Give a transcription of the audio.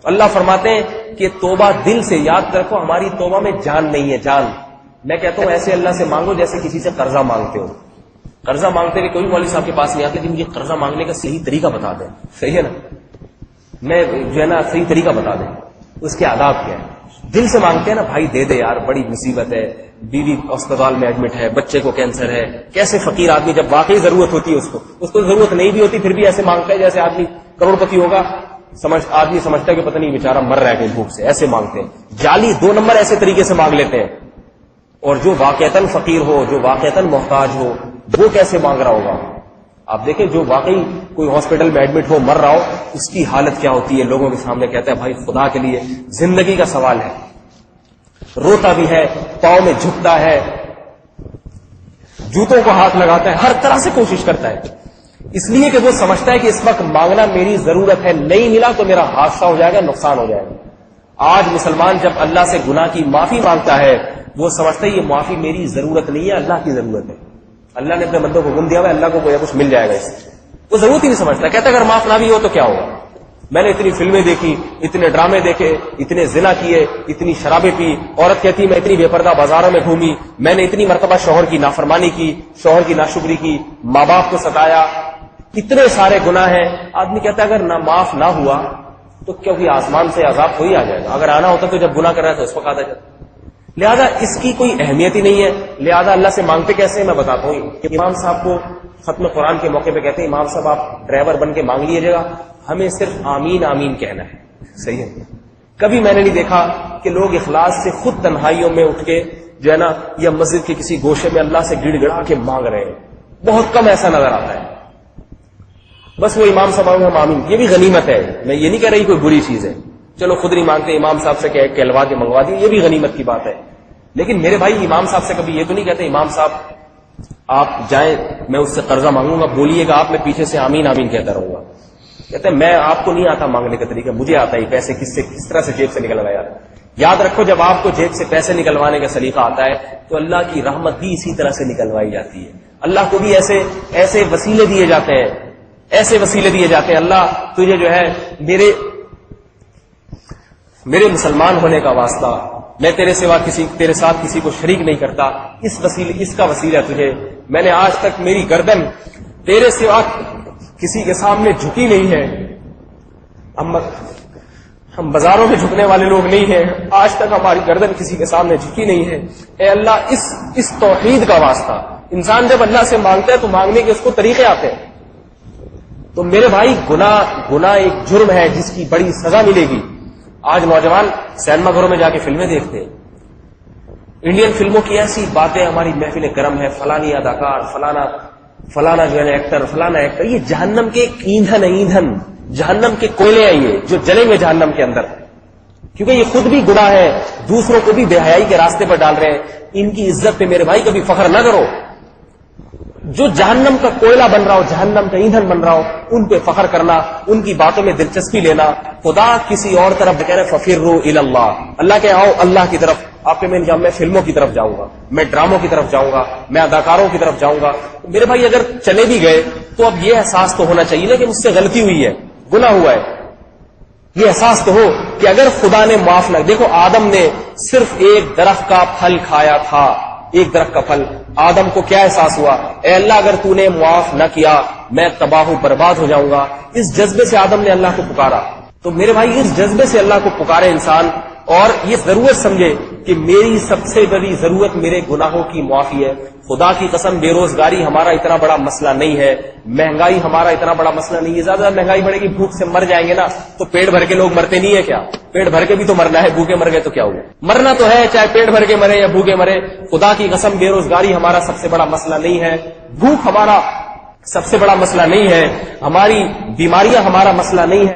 اللہ فرماتے ہیں کہ توبہ دل سے، یاد رکھو ہماری توبہ میں جان نہیں ہے، جان. میں کہتا ہوں ایسے اللہ سے مانگو جیسے کسی سے قرضہ مانگتے ہو. قرضہ مانگتے ہوئے کوئی مولوی صاحب کے پاس نہیں آتے کہ مجھے قرضہ مانگنے کا صحیح طریقہ بتا دیں. صحیح ہے نا؟ میں جو ہے نا صحیح طریقہ بتا دیں، اس کے آداب کیا ہے. دل سے مانگتے ہیں نا، بھائی دے دے یار، بڑی مصیبت ہے، بیوی اسپتال میں ایڈمٹ ہے، بچے کو کینسر ہے. کیسے فقیر آدمی جب واقعی ضرورت ہوتی ہے اس کو ضرورت نہیں بھی ہوتی پھر بھی ایسے مانگتا ہے جیسے آدمی کروڑ پتی ہوگا. آدمی سمجھتا ہے کہ پتہ نہیں بیچارہ مر رہا ہے کہیں بھوک سے. ایسے مانگتے ہیں، جعلی 2 نمبر ایسے طریقے سے مانگ لیتے ہیں. اور جو واقعتاً فقیر ہو، جو واقعتاً محتاج ہو، وہ کیسے مانگ رہا ہوگا. آپ دیکھیں جو واقعی کوئی ہاسپٹل میں ایڈمٹ ہو، مر رہا ہو، اس کی حالت کیا ہوتی ہے. لوگوں کے سامنے کہتا ہے بھائی خدا کے لیے زندگی کا سوال ہے. روتا بھی ہے، پاؤں میں جھکتا ہے، جوتوں کو ہاتھ لگاتا ہے، ہر طرح سے کوشش کرتا ہے، اس لیے کہ وہ سمجھتا ہے کہ اس وقت مانگنا میری ضرورت ہے، نہیں ملا تو میرا حادثہ ہو جائے گا، نقصان ہو جائے گا. آج مسلمان جب اللہ سے گناہ کی معافی مانگتا ہے وہ سمجھتا ہے یہ معافی میری ضرورت نہیں ہے، اللہ کی ضرورت ہے. اللہ نے اپنے بندوں کو گم دیا ہوا ہے، اللہ کو کوئی کچھ مل جائے گا اس سے. وہ ضرورت ہی نہیں سمجھتا، کہتا ہے اگر معاف نہ بھی ہو تو کیا ہوگا. میں نے اتنی فلمیں دیکھی، اتنے ڈرامے دیکھے، اتنے زنا کیے، اتنی شرابیں پی. عورت کہتی میں اتنی بے پردہ بازاروں میں گھومی، میں نے اتنی مرتبہ شوہر کی نافرمانی کی، شوہر کی ناشکری کی، ماں باپ کو ستایا، اتنے سارے گناہ ہیں. آدمی کہتا ہے اگر نہ معاف نہ ہوا تو کیونکہ آسمان سے عذاب ہو ہی آ جائے گا. اگر آنا ہوتا تو جب گناہ کر رہا ہے تو اس وقت آتا جاتا. لہذا اس کی کوئی اہمیت ہی نہیں ہے. لہذا اللہ سے مانگتے کیسے میں بتاتا ہوں. امام صاحب کو ختم قرآن کے موقع پہ کہتے ہیں امام صاحب آپ ڈرائیور بن کے مانگ لیجیے گا، ہمیں صرف آمین آمین کہنا ہے. صحیح ہے. کبھی میں نے نہیں دیکھا کہ لوگ اخلاص سے خود تنہائیوں میں اٹھ کے جو ہے نا یا مسجد کے کسی گوشے میں اللہ سے گڑ گڑا کے مانگ رہے ہیں. بہت کم ایسا نظر آتا ہے. بس وہ امام صاحب ہم آمین، یہ بھی غنیمت ہے. میں یہ نہیں کہہ رہی کوئی بری چیز ہے، چلو خود نہیں مانگتے امام صاحب سے کہلوا کے منگوا دی، یہ بھی غنیمت کی بات ہے. لیکن میرے بھائی امام صاحب سے کبھی یہ تو نہیں کہتے امام صاحب آپ جائیں میں اس سے قرضہ مانگوں گا، بولیے گا آپ، میں پیچھے سے آمین آمین کہتا رہوں گا. کہتے ہیں میں آپ کو نہیں آتا مانگنے کا طریقہ، مجھے آتا ہی پیسے کس طرح سے جیب سے نکلوایا. یاد رکھو جب آپ کو جیب سے پیسے نکلوانے کا سلیقہ آتا ہے تو اللہ کی رحمت بھی اسی طرح سے نکلوائی جاتی ہے. اللہ کو بھی ایسے وسیلے دیے جاتے ہیں، ایسے وسیلے دیے جاتے ہیں. اللہ تجھے جو ہے میرے مسلمان ہونے کا واسطہ، میں تیرے ساتھ کسی کو شریک نہیں کرتا، اس کا وسیلہ تجھے. میں نے آج تک میری گردن تیرے سوا کسی کے سامنے جھکی نہیں ہے. ہم بازاروں میں جھکنے والے لوگ نہیں ہیں، آج تک ہماری گردن کسی کے سامنے جھکی نہیں ہے. اے اللہ اس توحید کا واسطہ. انسان جب اللہ سے مانگتا ہے تو مانگنے کے اس کو طریقے آتے ہیں. تو میرے بھائی گناہ ایک جرم ہے جس کی بڑی سزا ملے گی. آج نوجوان سینما گھروں میں جا کے فلمیں دیکھتے ہیں. انڈین فلموں کی ایسی باتیں ہماری محفل کرم ہے، فلانی اداکار، فلانا جو ہے ایکٹر، فلانا ایکٹر. یہ جہنم کے ایندھن جہنم کے کوئلے ہیں یہ جو جلیں گے جہنم کے اندر، کیونکہ یہ خود بھی گناہ ہے، دوسروں کو بھی بے حیائی کے راستے پر ڈال رہے ہیں. ان کی عزت پہ میرے بھائی کبھی فخر نہ کرو. جو جہنم کا کوئلہ بن رہا ہو، جہنم کا ایندھن بن رہا ہو، ان پہ فخر کرنا، ان کی باتوں میں دلچسپی لینا. خدا کسی اور طرف کہہ رہے ففروا الی اللہ، اللہ کے آؤ اللہ کی طرف. آپ کے میں فلموں کی طرف جاؤں گا، میں ڈراموں کی طرف جاؤں گا، میں اداکاروں کی طرف جاؤں گا. میرے بھائی اگر چلے بھی گئے تو اب یہ احساس تو ہونا چاہیے نا کہ مجھ سے غلطی ہوئی ہے، گناہ ہوا ہے. یہ احساس تو ہو کہ اگر خدا نے معاف نہ، دیکھو آدم نے صرف ایک درخت کا پھل کھایا تھا، ایک درخت کا پھل. آدم کو کیا احساس ہوا؟ اے اللہ اگر تو نے معاف نہ کیا میں تباہ و برباد ہو جاؤں گا. اس جذبے سے آدم نے اللہ کو پکارا. تو میرے بھائی اس جذبے سے اللہ کو پکارے انسان، اور یہ ضرورت سمجھے کہ میری سب سے بڑی ضرورت میرے گناہوں کی معافی ہے. خدا کی قسم بے روزگاری ہمارا اتنا بڑا مسئلہ نہیں ہے، مہنگائی ہمارا اتنا بڑا مسئلہ نہیں ہے. زیادہ مہنگائی بڑھے گی، بھوک سے مر جائیں گے نا. تو پیٹ بھر کے لوگ مرتے نہیں ہے کیا؟ پیٹ بھر کے بھی تو مرنا ہے، بھوکے مر گئے تو کیا ہوا؟ مرنا تو ہے، چاہے پیٹ بھر کے مرے یا بھوکے مرے. خدا کی قسم بے روزگاری ہمارا سب سے بڑا مسئلہ نہیں ہے، بھوک ہمارا سب سے بڑا مسئلہ نہیں ہے، ہماری بیماریاں ہمارا مسئلہ نہیں ہے.